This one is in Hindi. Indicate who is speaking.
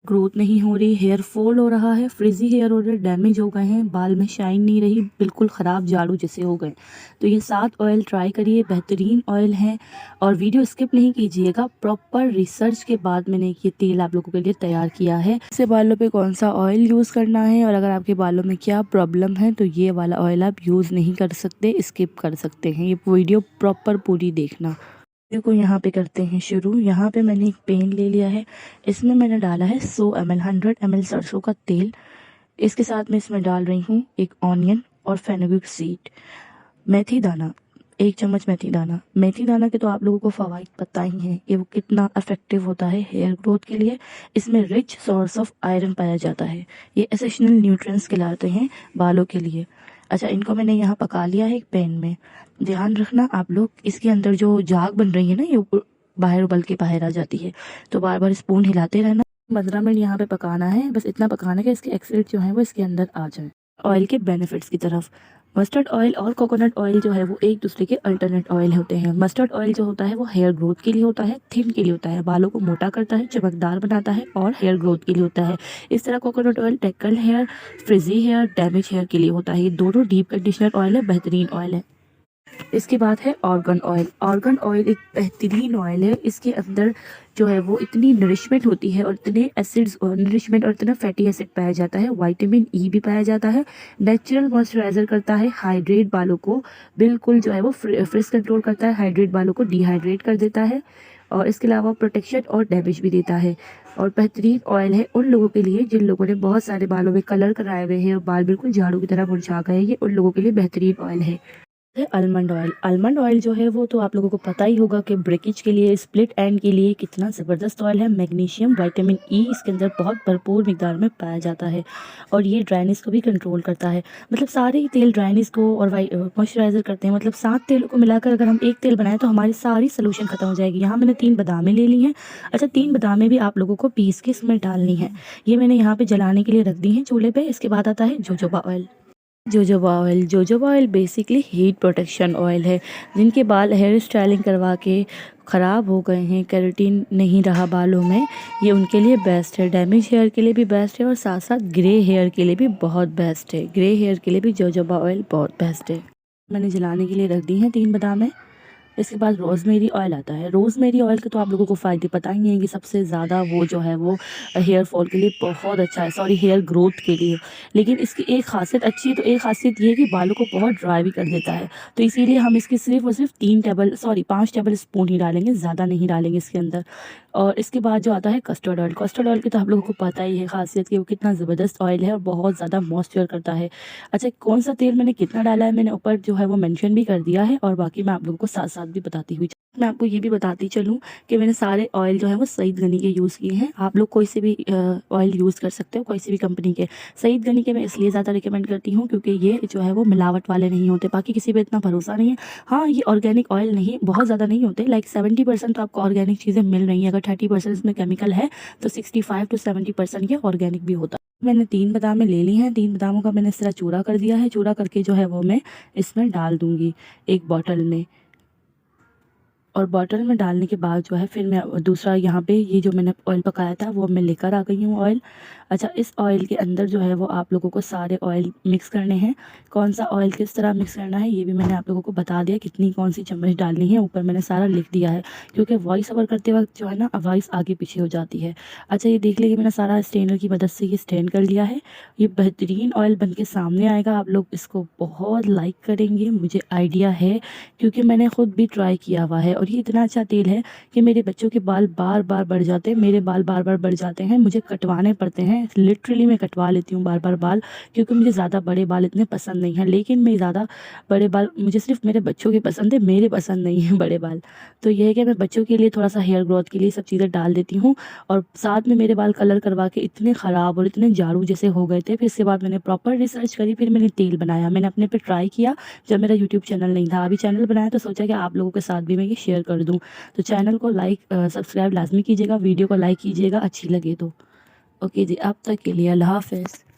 Speaker 1: ग्रोथ नहीं हो रही, हेयर फॉल हो रहा है, फ्रिजी हेयर हो रहे, डैमेज हो गए हैं, बाल में शाइन नहीं रही, बिल्कुल ख़राब झाड़ू जैसे हो गए। तो ये 7 ऑयल ट्राई करिए, बेहतरीन ऑयल हैं। और वीडियो स्किप नहीं कीजिएगा, प्रॉपर रिसर्च के बाद मैंने ये तेल आप लोगों के लिए तैयार किया है। इससे बालों पे कौन सा ऑयल यूज़ करना है और अगर आपके बालों में क्या प्रॉब्लम है तो ये वाला ऑयल आप यूज़ नहीं कर सकते, स्किप कर सकते हैं। ये वीडियो प्रॉपर पूरी देखना। देखो यहाँ पे करते हैं शुरू। यहाँ पे मैंने एक पेन ले लिया है, इसमें मैंने डाला है 100 ml 100 ml सरसों का तेल। इसके साथ मैं इसमें डाल रही हूँ एक ऑनियन और फेनुग्रीक सीड, मेथी दाना, 1 चम्मच मेथी दाना। मेथी दाना के तो आप लोगों को फ़वाइद पता ही है कि वो कितना इफेक्टिव होता है हेयर ग्रोथ के लिए। इसमें रिच सोर्स ऑफ आयरन पाया जाता है, ये एसेंशियल न्यूट्रिएंट्स कहलाते हैं बालों के लिए। अच्छा, इनको मैंने यहाँ पका लिया है एक पैन में। ध्यान रखना आप लोग, इसके अंदर जो झाग बन रही है ना, ये ऊपर बाहर उबल के बाहर आ जाती है, तो बार बार स्पून हिलाते रहना। 15 मिनट यहाँ पे पकाना है, बस इतना पकाना है कि इसके एक्सलेट जो है वो इसके अंदर आ जाए। ऑयल के बेनिफिट्स की तरफ, मस्टर्ड ऑयल और कोकोनट ऑयल जो है वो एक दूसरे के अल्टरनेट ऑयल होते हैं। मस्टर्ड ऑयल जो होता है वो हेयर ग्रोथ के लिए होता है, थिन के लिए होता है, बालों को मोटा करता है, चमकदार बनाता है और हेयर ग्रोथ के लिए होता है। इस तरह coconut oil tackle hair, frizzy hair, damage hair के लिए होता है। ये दोनों डीप कंडीशनर ऑयल है, बेहतरीन ऑयल है। इसके बाद है ऑर्गन ऑयल। ऑर्गन ऑयल एक बेहतरीन ऑयल है, इसके अंदर जो है वो इतनी नरिशमेंट होती है और इतने एसिड्स और नरिशमेंट और इतना फैटी एसिड पाया जाता है, विटामिन ई भी पाया जाता है, नेचुरल मॉइस्चराइजर करता है, हाइड्रेट बालों को बिल्कुल जो है वो फ्रिज कंट्रोल करता है, हाइड्रेट बालों को डिहाइड्रेट कर देता है और इसके अलावा प्रोटेक्शन और डैमेज भी देता है। और बेहतरीन ऑयल है उन लोगों के लिए जिन लोगों ने बहुत सारे बालों में कलर कराए हुए हैं और बाल बिल्कुल झाड़ू की तरह मुरझा गए, ये उन लोगों के लिए बेहतरीन ऑयल है। Almond oil. आलमंड ऑयल जो है वो तो आप लोगों को पता ही होगा कि ब्रेकेज के लिए, स्प्लिट एंड के लिए कितना ज़बरदस्त ऑयल है। मैग्नीशियम, विटामिन ई इसके अंदर बहुत भरपूर मिकदार में पाया जाता है और ये ड्राइनेस को भी कंट्रोल करता है। मतलब सारे ही तेल ड्राइनेस को और मॉइस्चराइज़र करते हैं। मतलब 7 तेलों को मिलाकर अगर हम एक तेल बनाएं तो हमारी सारी सोल्यूशन खत्म हो जाएगी। यहाँ मैंने 3 बादामें ले ली हैं। अच्छा, 3 बादामें भी आप लोगों को पीस के इसमें डालनी है। ये मैंने यहाँ पे जलाने के लिए रख दी हैं चूल्हे पे। इसके बाद आता है jojoba oil. Jojoba oil. Jojoba oil basically heat protection oil है। जिनके बाल हेयर स्टाइलिंग करवा के ख़राब हो गए हैं, केराटिन नहीं रहा बालों में, ये उनके लिए बेस्ट है। डैमेज हेयर के लिए भी बेस्ट है और साथ साथ ग्रे हेयर के लिए भी बहुत बेस्ट है। ग्रे हेयर के लिए भी जोजोबा ऑयल बहुत बेस्ट है। मैंने जलाने के लिए रख दी हैं 3 बादामें। इसके बाद रोज़मेरी ऑयल आता है। रोज़मेरी ऑयल के तो आप लोगों को फ़ायदे पता ही हैं कि सबसे ज़्यादा वो जो है वो हेयर फॉल के लिए बहुत अच्छा है, सॉरी हेयर ग्रोथ के लिए। लेकिन इसकी एक ख़ासियत अच्छी है, तो एक ख़ासियत ये है कि बालों को बहुत ड्राई भी कर देता है। तो इसीलिए हम इसकी सिर्फ़ और सिर्फ 5 टेबल स्पून ही डालेंगे, ज़्यादा नहीं डालेंगे इसके अंदर। और इसके बाद जो आता है कस्टर्ड ऑयल। कस्टर्ड ऑयल की तो आप लोगों को पता ही है ख़ासियत कि वो कितना ज़बरदस्त ऑयल है और बहुत ज़्यादा मॉइस्चर करता है। अच्छा, कौन सा तेल मैंने कितना डाला है मैंने ऊपर जो है वो मेंशन भी कर दिया है और बाकी मैं आप लोगों को साथ साथ भी बताती हुई मैं आपको ये भी बताती चलूँ कि मैंने सारे ऑयल जो है वो सईद गनी के यूज़ किए हैं। आप लोग कोई से भी ऑयल यूज़ कर सकते हो, कोई सी भी कंपनी के। सईद गनी के मैं इसलिए ज़्यादा रिकमेंड करती हूँ क्योंकि ये जो है वो मिलावट वाले नहीं होते, बाकी किसी पे इतना भरोसा नहीं है। हाँ, ये ऑर्गेनिक ऑयल नहीं, बहुत ज़्यादा नहीं होते, लाइक 70% तो आपको ऑर्गेनिक चीज़ें मिल रही हैं। अगर 30% इसमें केमिकल है तो 65 to 70% ये ऑर्गेनिक भी होता है। मैंने 3 बादामें ले ली हैं। 3 बादामों का मैंने इस तरह चूरा कर दिया है। चूरा करके जो है वो मैं इसमें डाल दूँगी एक बॉटल में। और बॉटल में डालने के बाद जो है फिर मैं दूसरा यहाँ पे ये जो मैंने ऑयल पकाया था वो मैं लेकर आ गई हूँ ऑयल। अच्छा, इस ऑयल के अंदर जो है वो आप लोगों को सारे ऑयल मिक्स करने हैं। कौन सा ऑयल किस तरह मिक्स करना है ये भी मैंने आप लोगों को बता दिया, कितनी कौन सी चम्मच डालनी है ऊपर मैंने सारा लिख दिया है, क्योंकि वॉइस ओवर करते वक्त जो है ना वॉइस आगे पीछे हो जाती है। अच्छा, ये देख लीजिए मैंने सारा स्ट्रेनर की मदद से ये स्ट्रेन कर लिया है। ये बेहतरीन ऑयल बन के सामने आएगा, आप लोग इसको बहुत लाइक करेंगे, मुझे आइडिया है क्योंकि मैंने खुद भी ट्राई किया हुआ है। और ये इतना अच्छा तेल है कि मेरे बच्चों के बाल बार बार बढ़ जाते हैं, मेरे बाल बार बार बढ़ जाते हैं, मुझे कटवाने पड़ते हैं। लिटरली मैं कटवा लेती हूँ बार बार बाल, क्योंकि मुझे ज़्यादा बड़े बाल इतने पसंद नहीं हैं। लेकिन मैं ज़्यादा बड़े बाल मुझे सिर्फ मेरे बच्चों के पसंद है, मेरे पसंद नहीं है बड़े बाल। तो ये है कि मैं बच्चों के लिए थोड़ा सा हेयर ग्रोथ के लिए सब चीज़ें डाल देती हूँ। और साथ में मेरे बाल कलर करवा के इतने ख़राब और इतने झाड़ू जैसे हो गए थे। फिर इसके बाद मैंने प्रॉपर रिसर्च करी, फिर मैंने तेल बनाया, मैंने अपने पे ट्राई किया जब मेरा यूट्यूब चैनल नहीं था। अभी चैनल बनाया तो सोचा कि आप लोगों के साथ भी मैं ये शेयर कर दूँ। तो चैनल को लाइक सब्सक्राइब लाजमी कीजिएगा, वीडियो को लाइक कीजिएगा अच्छी लगे तो। ओके जी, अब तक के लिए अल्लाह हाफ़िज़।